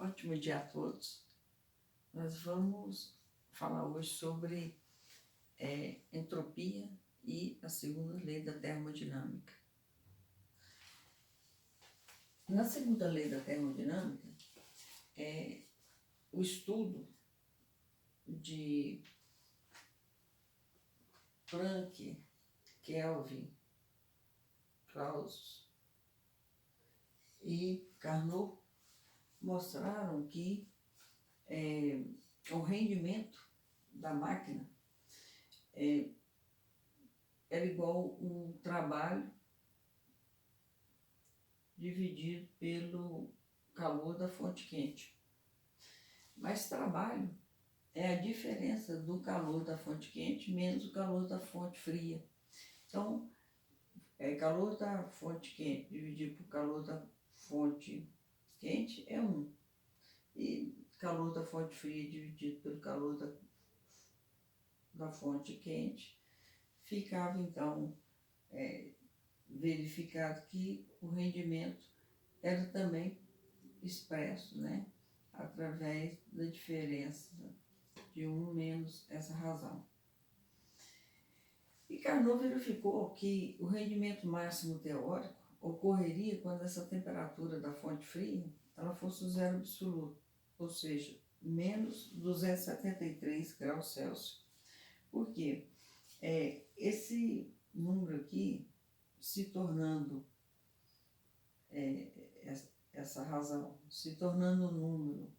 Ótimo dia a todos. Nós vamos falar hoje sobre entropia e a segunda lei da termodinâmica. Na segunda lei da termodinâmica, o estudo de Planck, Kelvin, Clausius e Carnot mostraram que o rendimento da máquina era igual um trabalho dividido pelo calor da fonte quente. Mas trabalho é a diferença do calor da fonte quente menos o calor da fonte fria. Então, calor da fonte quente dividido por calor da fonte quente é 1. E calor da fonte fria dividido pelo calor da fonte quente, ficava então verificado que o rendimento era também expresso, né, através da diferença de 1 menos essa razão. E Carnot verificou que o rendimento máximo teórico ocorreria quando essa temperatura da fonte fria ela fosse o zero absoluto, ou seja, menos 273 graus Celsius. Por quê? Esse número aqui se tornando, essa razão, se tornando um número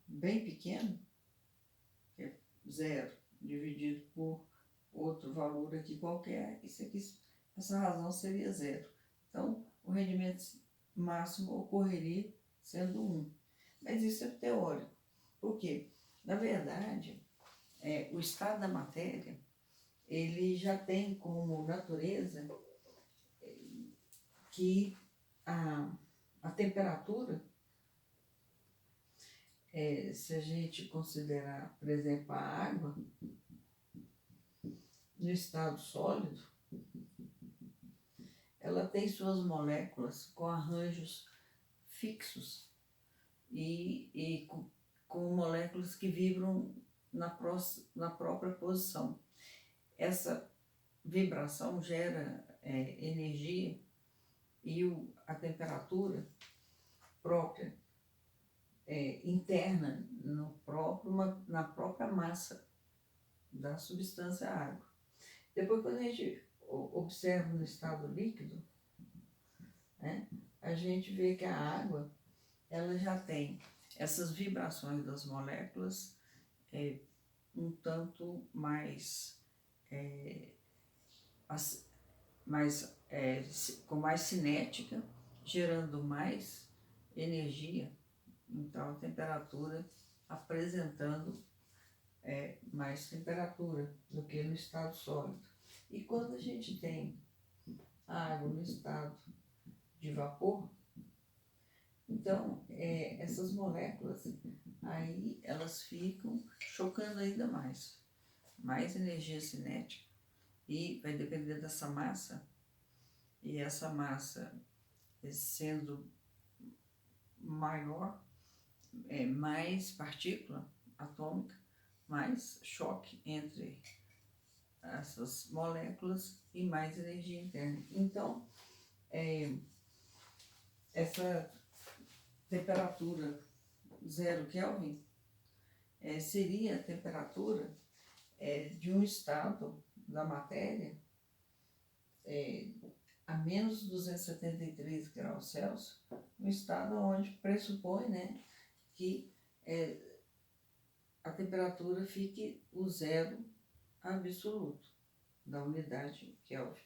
bem pequeno, que é 0 dividido por outro valor aqui qualquer, essa razão seria 0. Então, o rendimento máximo ocorreria sendo 1. Mas isso é teórico. Por quê? Na verdade, o estado da matéria, ele já tem como natureza que a temperatura, se a gente considerar, por exemplo, a água, no estado sólido, ela tem suas moléculas com arranjos fixos e com moléculas que vibram na própria posição. Essa vibração gera energia e a temperatura própria, interna, na própria massa da substância água. Depois, quando a gente observa no estado líquido, né, a gente vê que a água ela já tem essas vibrações das moléculas um tanto mais, com mais cinética, gerando mais energia. Então, a temperatura apresentando mais temperatura do que no estado sólido. E quando a gente tem a água no estado de vapor, então essas moléculas aí elas ficam chocando ainda mais energia cinética, e vai depender dessa massa, e essa massa sendo maior, mais partícula atômica, mais choque entre essas moléculas e mais energia interna. Então, essa temperatura 0 Kelvin seria a temperatura de um estado da matéria a menos 273 graus Celsius, um estado onde pressupõe, né, que a temperatura fique o zero absoluto da unidade Kelvin.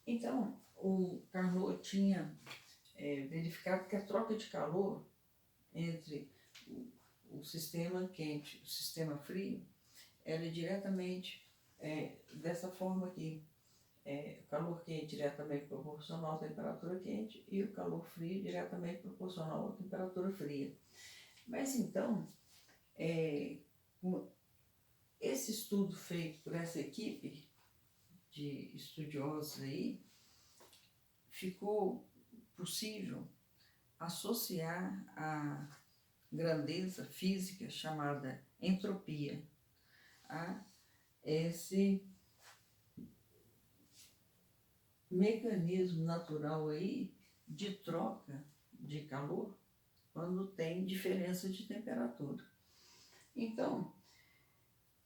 Então, o Carnot tinha verificado que a troca de calor entre o sistema quente e o sistema frio era diretamente dessa forma aqui. O calor quente diretamente proporcional à temperatura quente e o calor frio diretamente proporcional à temperatura fria. Mas então, esse estudo feito por essa equipe de estudiosos aí ficou possível associar a grandeza física chamada entropia a esse mecanismo natural aí de troca de calor quando tem diferença de temperatura. Então,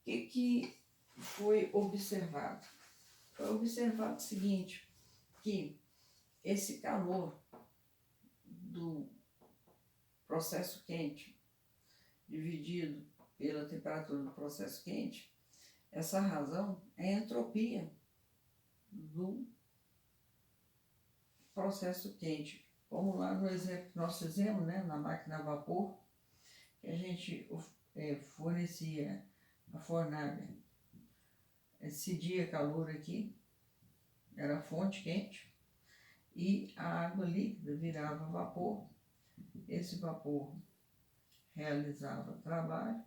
o que foi observado? Foi observado o seguinte, que esse calor do processo quente dividido pela temperatura do processo quente, essa razão é a entropia do processo quente. Como lá no exemplo que nós fizemos, né, na máquina a vapor, que a gente fornecia a fornalha, cedia calor aqui, era fonte quente, e a água líquida virava vapor. Esse vapor realizava trabalho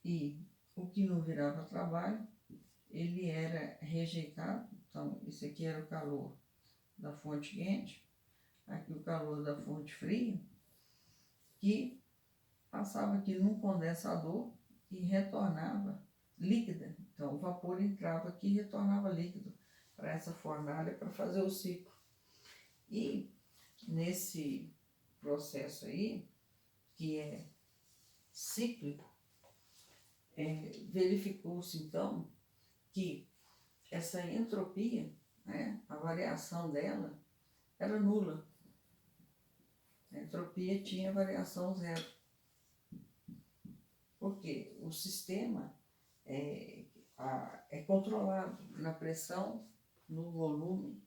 e o que não virava trabalho, ele era rejeitado. Então, isso aqui era o calor da fonte quente, aqui o calor da fonte fria, que passava aqui num condensador e retornava líquida. Então, o vapor entrava aqui e retornava líquido para essa fornalha para fazer o ciclo. E nesse processo aí, que é cíclico, verificou-se então que essa entropia, né, a variação dela era nula. A entropia tinha variação zero. Porque o sistema é controlado na pressão, no volume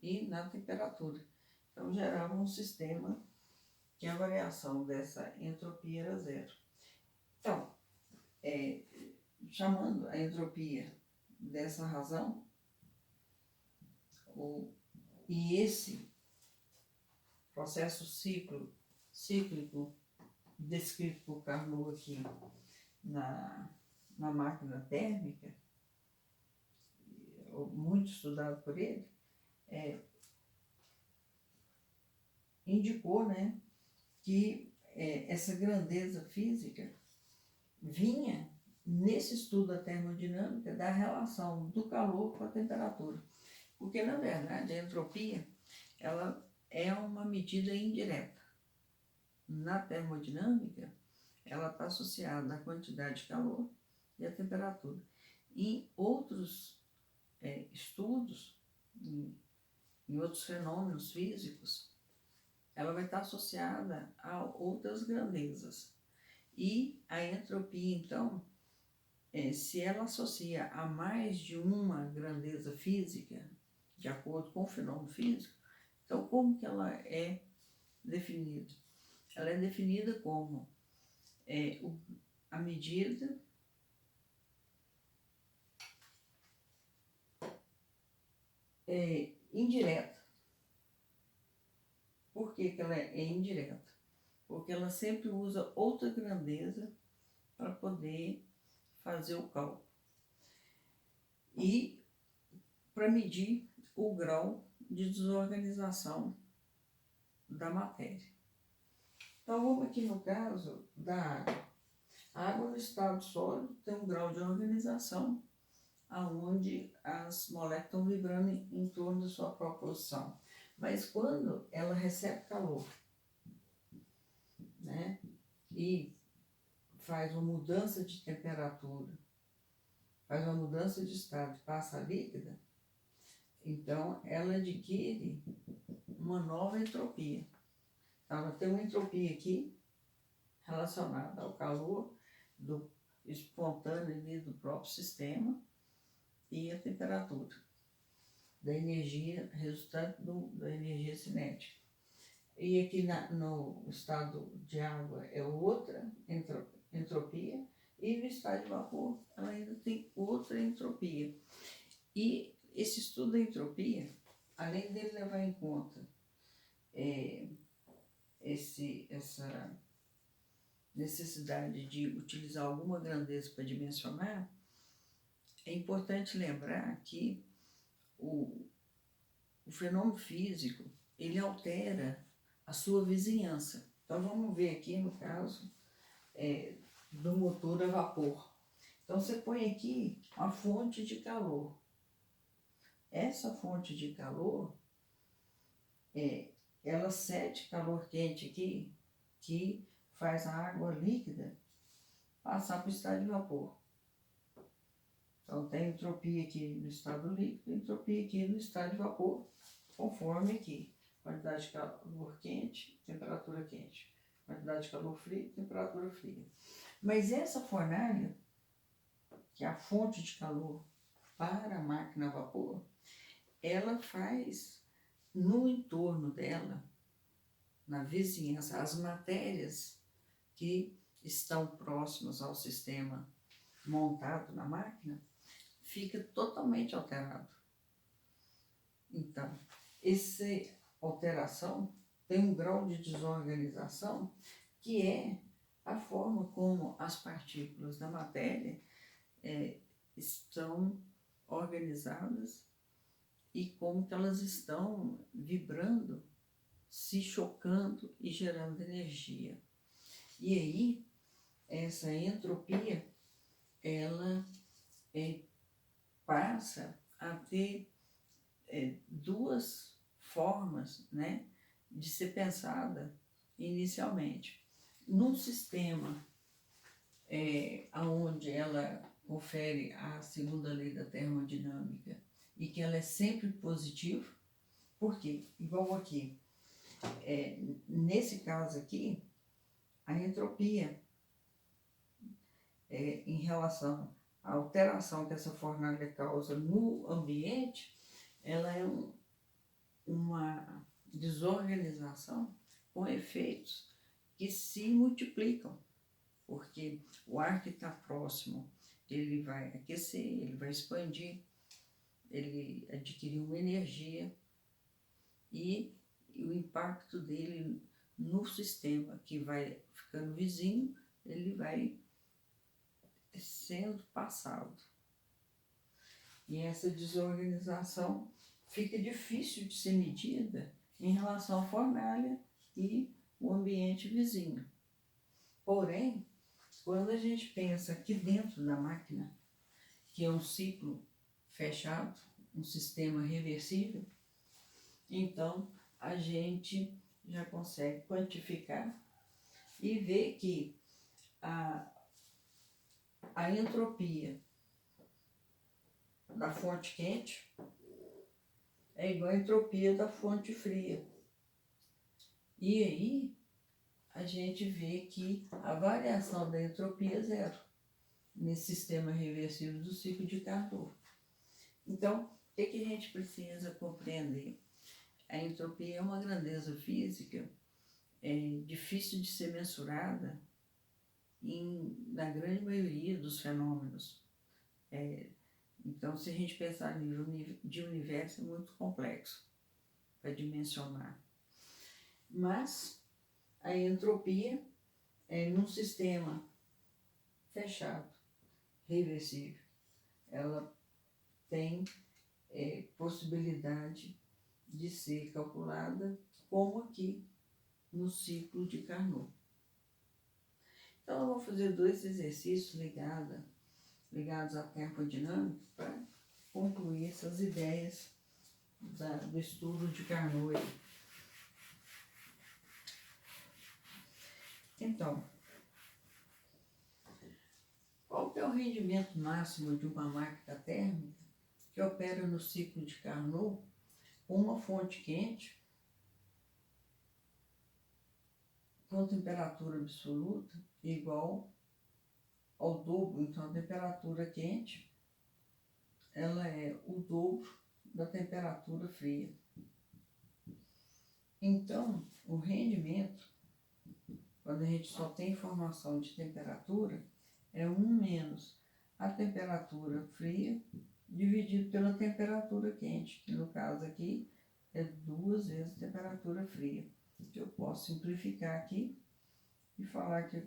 e na temperatura. Então, gerava um sistema que a variação dessa entropia era zero. Então, chamando a entropia dessa razão, e esse processo cíclico descrito por Carnot aqui na máquina térmica, muito estudado por ele, indicou, né, que essa grandeza física vinha nesse estudo da termodinâmica da relação do calor com a temperatura. Porque, na verdade, a entropia ela é uma medida indireta. Na termodinâmica, ela está associada à quantidade de calor e à temperatura. Em outros estudos, em outros fenômenos físicos, ela vai estar associada a outras grandezas. E a entropia, então, se ela associa a mais de uma grandeza física, de acordo com o fenômeno físico, então como que ela é definida? Ela é definida como a medida indireta. Por que ela é indireta? Porque ela sempre usa outra grandeza para poder fazer o cálculo. E para medir o grau de desorganização da matéria. Então, vamos aqui no caso da água. A água no estado sólido tem um grau de organização onde as moléculas estão vibrando em torno da sua própria posição. Mas quando ela recebe calor, né, e faz uma mudança de temperatura, faz uma mudança de estado e passa a líquida, então ela adquire uma nova entropia. Então, ela tem uma entropia aqui relacionada ao calor do espontâneo ali do próprio sistema e a temperatura da energia resultante da energia cinética. E aqui no estado de água é outra entropia, e no estado de vapor ela ainda tem outra entropia. E esse estudo da entropia, além dele levar em conta essa necessidade de utilizar alguma grandeza para dimensionar, é importante lembrar que o fenômeno físico, ele altera a sua vizinhança. Então vamos ver aqui no caso do motor a vapor. Então você põe aqui uma fonte de calor. Essa fonte de calor, ela cede calor quente aqui, que faz a água líquida passar para o estado de vapor. Então tem entropia aqui no estado líquido, entropia aqui no estado de vapor, conforme aqui. Quantidade de calor quente, temperatura quente. Quantidade de calor frio, temperatura fria. Mas essa fornalha, que é a fonte de calor para a máquina a vapor, ela faz no entorno dela, na vizinhança, as matérias que estão próximas ao sistema montado na máquina, fica totalmente alterado. Então, essa alteração tem um grau de desorganização que é a forma como as partículas da matéria estão organizadas e como que elas estão vibrando, se chocando e gerando energia. E aí, essa entropia, ela passa a ter duas formas, né, de ser pensada inicialmente. Num sistema onde ela confere a segunda lei da termodinâmica e que ela é sempre positiva, por quê? Igual aqui, nesse caso aqui, a entropia em relação à alteração que essa fornalha causa no ambiente, ela é uma desorganização com efeitos que se multiplicam, porque o ar que está próximo, ele vai aquecer, ele vai expandir, ele adquirir uma energia e o impacto dele no sistema que vai ficando vizinho, ele vai sendo passado. E essa desorganização fica difícil de ser medida em relação à fornalha e o ambiente vizinho. Porém, quando a gente pensa aqui dentro da máquina, que é um ciclo fechado, um sistema reversível, então a gente já consegue quantificar e ver que a entropia da fonte quente é igual à entropia da fonte fria. E aí a gente vê que a variação da entropia é zero nesse sistema reversível do ciclo de Carnot. Então, o que a gente precisa compreender? A entropia é uma grandeza física difícil de ser mensurada na grande maioria dos fenômenos. Então, se a gente pensar em nível de universo, é muito complexo para dimensionar. Mas a entropia num sistema fechado, reversível, ela tem possibilidade de ser calculada como aqui no ciclo de Carnot. Então, eu vou fazer 2 exercícios ligados à termodinâmica para concluir essas ideias do estudo de Carnot. Então, qual que é o rendimento máximo de uma máquina térmica que opera no ciclo de Carnot com uma fonte quente, com temperatura absoluta igual ao dobro? Então, a temperatura quente, ela é o dobro da temperatura fria. Então, o rendimento, quando a gente só tem informação de temperatura, é 1 menos a temperatura fria dividido pela temperatura quente, que no caso aqui é 2 vezes a temperatura fria. Eu posso simplificar aqui e falar que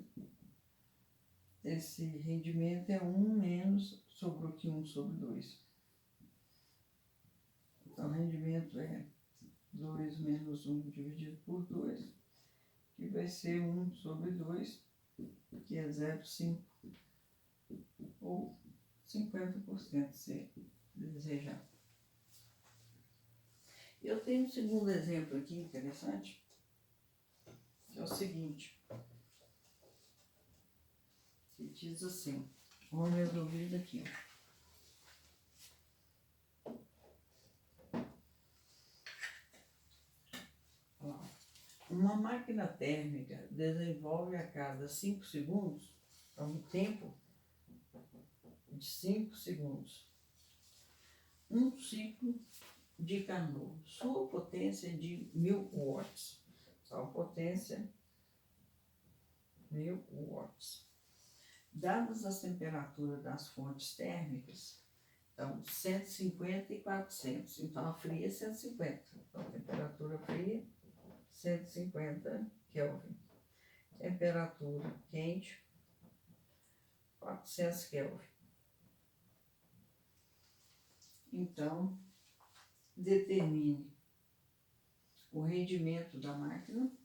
esse rendimento é 1 menos, sobrou aqui 1 sobre 2. Então, o rendimento é 2 menos 1 dividido por 2, que vai ser 1 sobre 2, que é 0,5, ou 50%, se desejar. Eu tenho um segundo exemplo aqui interessante, que é o seguinte, que diz assim, vamos resolver isso aqui, ó. Uma máquina térmica desenvolve a cada 5 segundos, a um tempo de 5 segundos, um ciclo de Carnot. Sua potência é de 1000 watts. Sua potência, 1000 watts. Dadas as temperaturas das fontes térmicas, então 150 e 400. Então a fria é 150. Então a temperatura fria, 150 Kelvin. Temperatura quente, 400 Kelvin. Então, determine o rendimento da máquina,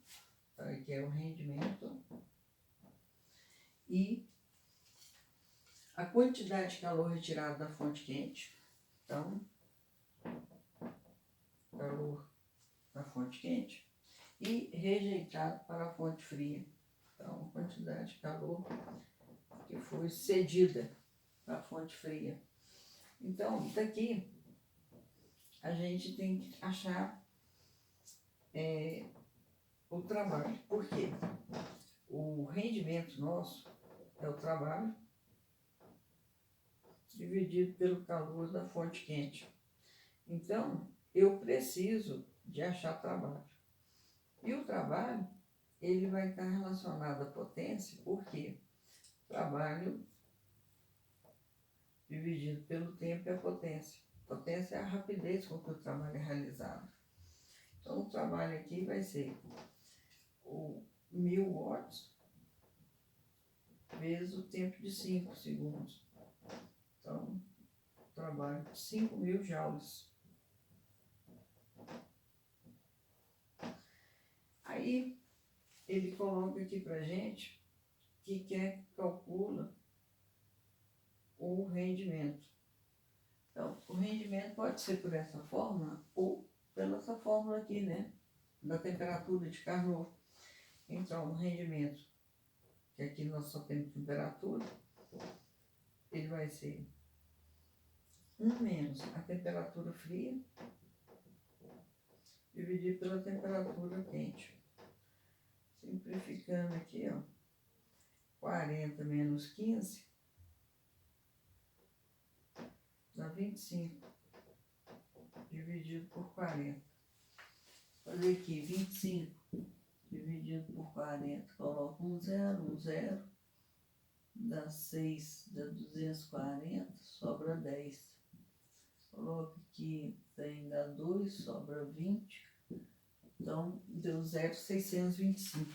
que é o rendimento, e a quantidade de calor retirado da fonte quente. Então, calor da fonte quente e rejeitado para a fonte fria. Então, a quantidade de calor que foi cedida para a fonte fria. Então, daqui a gente tem que achar o trabalho. Por quê? O rendimento nosso é o trabalho dividido pelo calor da fonte quente. Então, eu preciso de achar trabalho. E o trabalho, ele vai estar relacionado à potência, porque trabalho dividido pelo tempo é a potência. Potência é a rapidez com que o trabalho é realizado. Então, o trabalho aqui vai ser o 1000 watts vezes o tempo de 5 segundos. Então, trabalho de 5.000 joules. Aí, ele coloca aqui pra gente que calcula o rendimento. Então, o rendimento pode ser por essa fórmula ou pela essa fórmula aqui, né? Da temperatura de Carnot. Então, o rendimento, que aqui nós só temos temperatura, ele vai ser 1 menos a temperatura fria dividido pela temperatura quente. Simplificando aqui, ó, 40 menos 15 dá 25 dividido por 40. Fazer aqui 25 dividido por 40, coloco um zero, dá 6, dá 240, sobra 10. Coloco aqui, dá 2, sobra 20. Então, deu 0,625.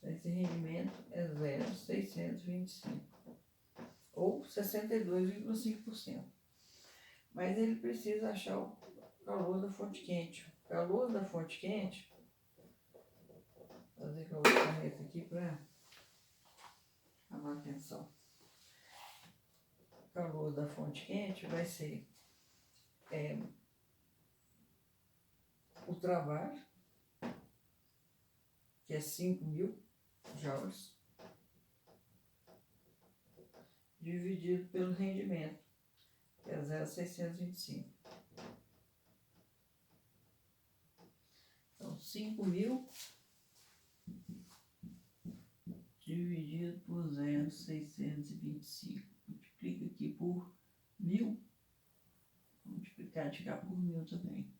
Esse rendimento é 0,625. Ou 62,5%. Mas ele precisa achar o calor da fonte quente. O calor da fonte quente, vou fazer com a outra caneta aqui para chamar a atenção. O calor da fonte quente vai ser o trabalho, que é 5.000 joules, dividido pelo rendimento, que é 0,625. Então, 5.000 dividido por 0,625. Multiplica aqui por 1.000. Vou multiplicar de cá por 1.000 também.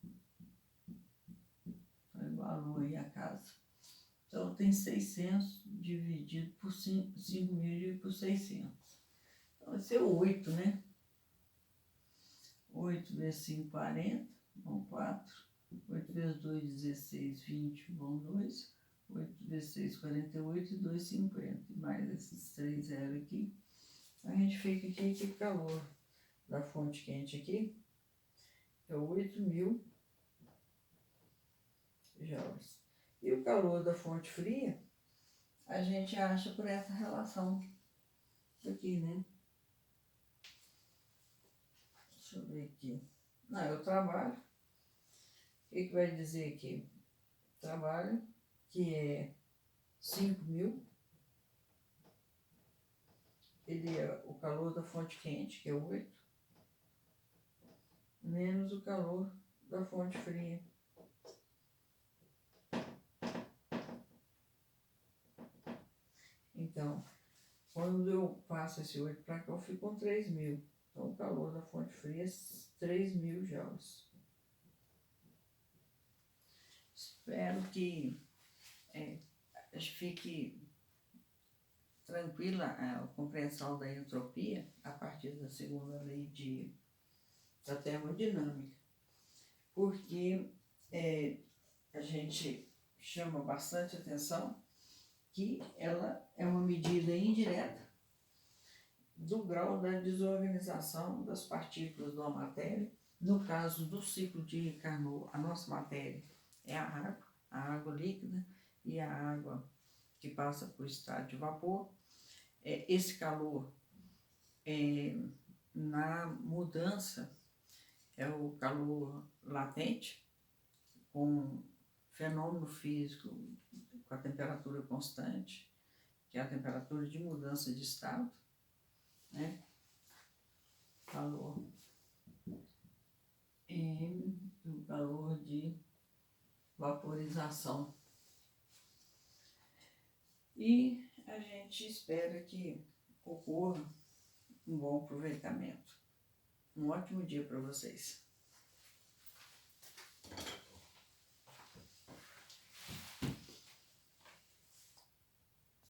Então, igualou aí a casa. Então, tem 600 dividido por 5.000 dividido por 600. Então, vai ser 8, né? 8 vezes 5, 40, vão 4. 8 vezes 2, 16, 20, vão 2. 8 vezes 6, 48 e 2, 50. E mais esses 3 zeros aqui. A gente fica aqui que o calor da fonte quente aqui é 8.000 joules. E o calor da fonte fria, a gente acha por essa relação aqui, né? Deixa eu ver aqui. Não, eu trabalho. O que vai dizer aqui? Trabalho, que é 5.000. Ele é o calor da fonte quente, que é 8, menos o calor da fonte fria. Então, quando eu passo esse 8 para cá, eu fico com 3.000. Então, o calor da fonte fria é 3.000 joules. Espero que fique tranquila a compreensão da entropia a partir da segunda lei da termodinâmica, porque a gente chama bastante atenção que ela é uma medida indireta do grau da desorganização das partículas de uma matéria. No caso do ciclo de Carnot, a nossa matéria é a água líquida e a água que passa por estado de vapor. Esse calor, na mudança, é o calor latente, com fenômeno físico com a temperatura constante, que é a temperatura de mudança de estado, né? Calor e o calor de vaporização. E a gente espera que ocorra um bom aproveitamento. Um ótimo dia para vocês.